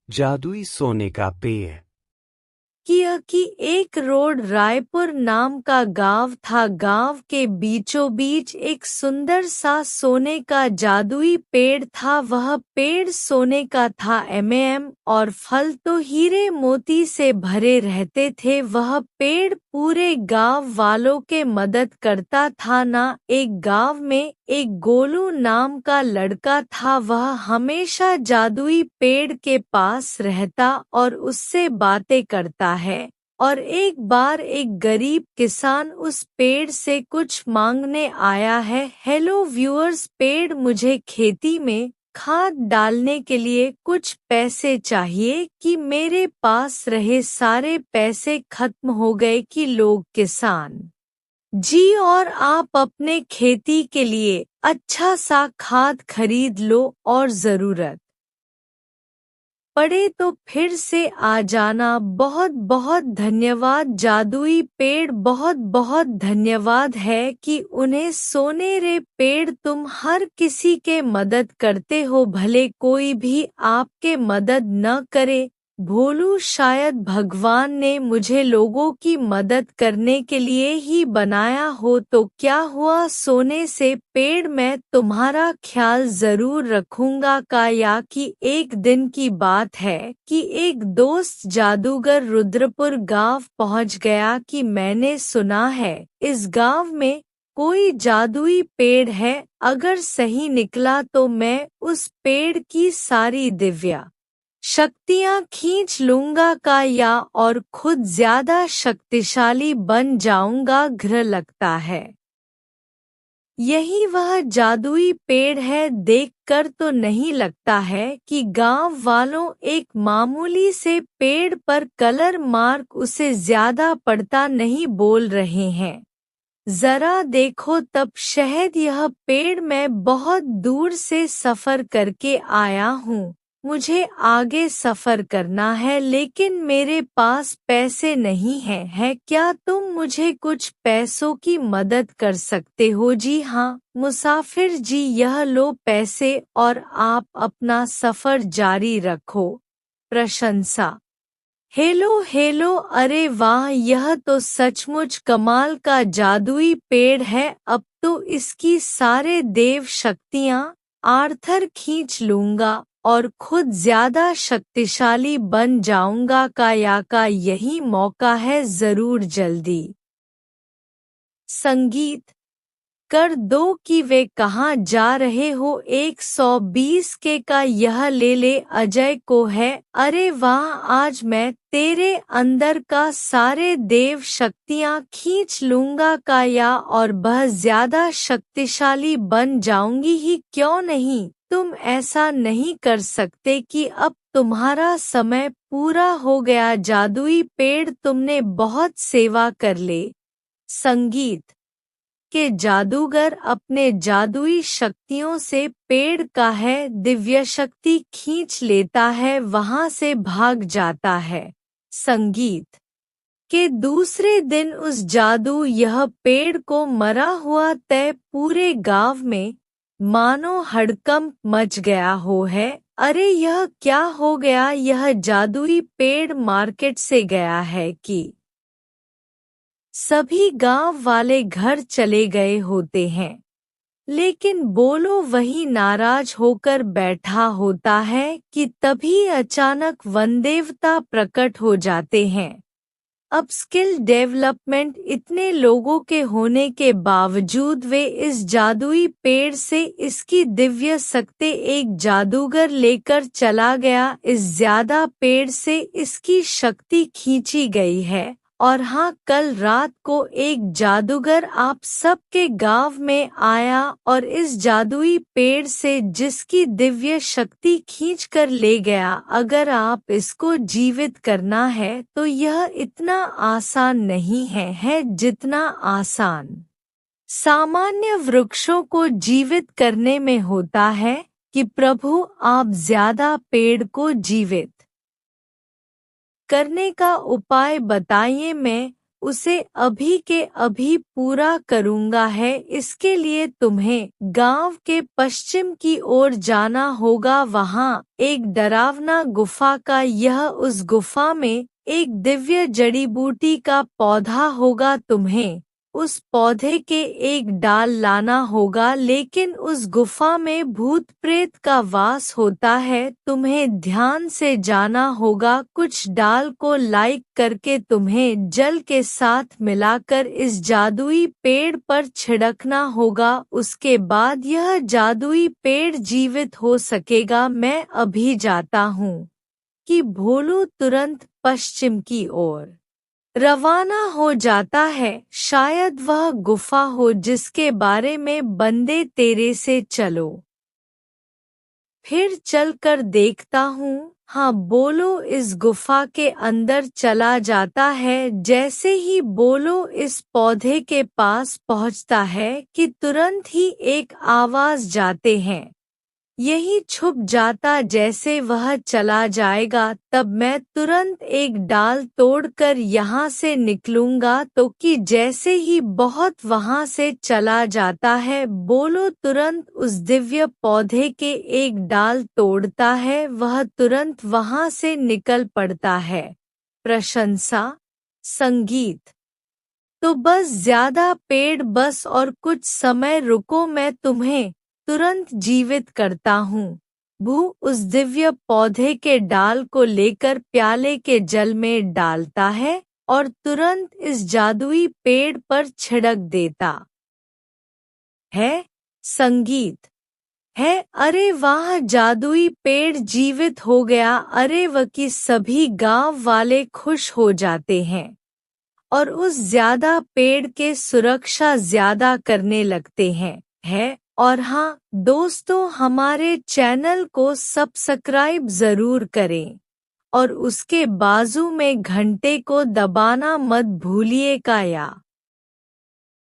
जादुई सोने का पेड़। कि एक रोड रायपुर नाम का गांव था। गांव के बीचों बीच एक सुंदर सा सोने का जादुई पेड़ था। वह पेड़ सोने का था और फल तो हीरे मोती से भरे रहते थे। वह पेड़ पूरे गांव वालों के मदद करता था ना। एक गांव में एक गोलू नाम का लड़का था। वह हमेशा जादुई पेड़ के पास रहता और उससे बातें करता है। और एक बार एक गरीब किसान उस पेड़ से कुछ मांगने आया है। हेलो व्यूअर्स, पेड़ मुझे खेती में खाद डालने के लिए कुछ पैसे चाहिए कि मेरे पास रहे सारे पैसे खत्म हो गए कि लोग किसान जी और आप अपने खेती के लिए अच्छा सा खाद खरीद लो और जरूरत पड़े तो फिर से आ जाना। बहुत बहुत धन्यवाद। जादुई पेड़ बहुत बहुत धन्यवाद है कि उन्हें सोनेरे पेड़ तुम हर किसी के मदद करते हो, भले कोई भी आपके मदद न करे। भोलू, शायद भगवान ने मुझे लोगों की मदद करने के लिए ही बनाया हो। तो क्या हुआ, सोने से पेड़, मैं तुम्हारा ख्याल जरूर रखूंगा। काया कि एक दिन की बात है कि एक दोस्त जादूगर रुद्रपुर गांव पहुंच गया कि मैंने सुना है इस गांव में कोई जादुई पेड़ है। अगर सही निकला तो मैं उस पेड़ की सारी दिव्य शक्तियां खींच लूंगा काया और खुद ज्यादा शक्तिशाली बन जाऊंगा। ग्रह लगता है यही वह जादुई पेड़ है। देखकर तो नहीं लगता है कि गांव वालों एक मामूली से पेड़ पर कलर मार्क उसे ज्यादा पड़ता नहीं बोल रहे हैं। जरा देखो तब शायद यह पेड़, मैं बहुत दूर से सफर करके आया हूँ, मुझे आगे सफर करना है लेकिन मेरे पास पैसे नहीं हैं। है क्या तुम मुझे कुछ पैसों की मदद कर सकते हो? जी हाँ मुसाफिर जी, यह लो पैसे और आप अपना सफर जारी रखो। प्रशंसा। हेलो हेलो, अरे वाह, यह तो सचमुच कमाल का जादुई पेड़ है। अब तो इसकी सारे देव शक्तियाँ आर्थर खींच लूंगा और खुद ज्यादा शक्तिशाली बन जाऊंगा। काया का यही मौका है, जरूर जल्दी संगीत कर दो कि वे कहाँ जा रहे हो। 120 के का यह ले ले अजय को है। अरे वाह, आज मैं तेरे अंदर का सारे देव शक्तियाँ खींच लूंगा काया और बहुत ज्यादा शक्तिशाली बन जाऊंगी ही क्यों नहीं। तुम ऐसा नहीं कर सकते कि अब तुम्हारा समय पूरा हो गया। जादुई पेड़, तुमने बहुत सेवा कर ले। संगीत के जादूगर अपने जादुई शक्तियों से पेड़ का है दिव्य शक्ति खींच लेता है, वहां से भाग जाता है। संगीत के दूसरे दिन उस जादू यह पेड़ को मरा हुआ तय पूरे गांव में मानो हड़कंप मच गया हो है। अरे यह क्या हो गया, यह जादुई पेड़ मार्केट से गया है कि सभी गांव वाले घर चले गए होते हैं, लेकिन बोलो वही नाराज होकर बैठा होता है कि तभी अचानक वनदेवता प्रकट हो जाते हैं। अब स्किल डेवलपमेंट इतने लोगों के होने के बावजूद वे इस जादुई पेड़ से इसकी दिव्य शक्ति एक जादूगर लेकर चला गया। इस ज्यादा पेड़ से इसकी शक्ति खींची गई है। और हाँ, कल रात को एक जादूगर आप सबके गांव में आया और इस जादुई पेड़ से जिसकी दिव्य शक्ति खींचकर ले गया। अगर आप इसको जीवित करना है तो यह इतना आसान नहीं है जितना आसान सामान्य वृक्षों को जीवित करने में होता है। कि प्रभु आप ज्यादा पेड़ को जीवित करने का उपाय बताइए। मैं उसे अभी के अभी पूरा करूँगा है। इसके लिए तुम्हें गांव के पश्चिम की ओर जाना होगा। वहाँ एक डरावना गुफा का यह उस गुफा में एक दिव्य जड़ी बूटी का पौधा होगा। तुम्हें उस पौधे के एक डाल लाना होगा, लेकिन उस गुफा में भूत प्रेत का वास होता है। तुम्हें ध्यान से जाना होगा। कुछ डाल को लाइक करके तुम्हें जल के साथ मिलाकर इस जादुई पेड़ पर छिड़कना होगा। उसके बाद यह जादुई पेड़ जीवित हो सकेगा। मैं अभी जाता हूँ। कि भोलू तुरंत पश्चिम की ओर रवाना हो जाता है। शायद वह गुफा हो जिसके बारे में बंदे तेरे से चलो। फिर चलकर देखता हूँ। हाँ, बोलो इस गुफा के अंदर चला जाता है। जैसे ही बोलो इस पौधे के पास पहुँचता है कि तुरंत ही एक आवाज जाते हैं। यही छुप जाता। जैसे वह चला जाएगा तब मैं तुरंत एक डाल तोड़कर यहाँ से निकलूंगा। तो कि जैसे ही बहुत वहाँ से चला जाता है, बोलो तुरंत उस दिव्य पौधे के एक डाल तोड़ता है। वह तुरंत वहाँ से निकल पड़ता है। प्रशंसा संगीत। तो बस ज्यादा पेड़ बस और कुछ समय रुको, मैं तुम्हें तुरंत जीवित करता हूँ। भू उस दिव्य पौधे के डाल को लेकर प्याले के जल में डालता है और तुरंत इस जादुई पेड़ पर छिड़क देता है। संगीत है। अरे वाह, जादुई पेड़ जीवित हो गया। अरे वह कि सभी गांव वाले खुश हो जाते हैं और उस ज्यादा पेड़ के सुरक्षा ज्यादा करने लगते हैं। और हाँ दोस्तों, हमारे चैनल को सब्सक्राइब जरूर करें और उसके बाजू में घंटे को दबाना मत भूलिएगा।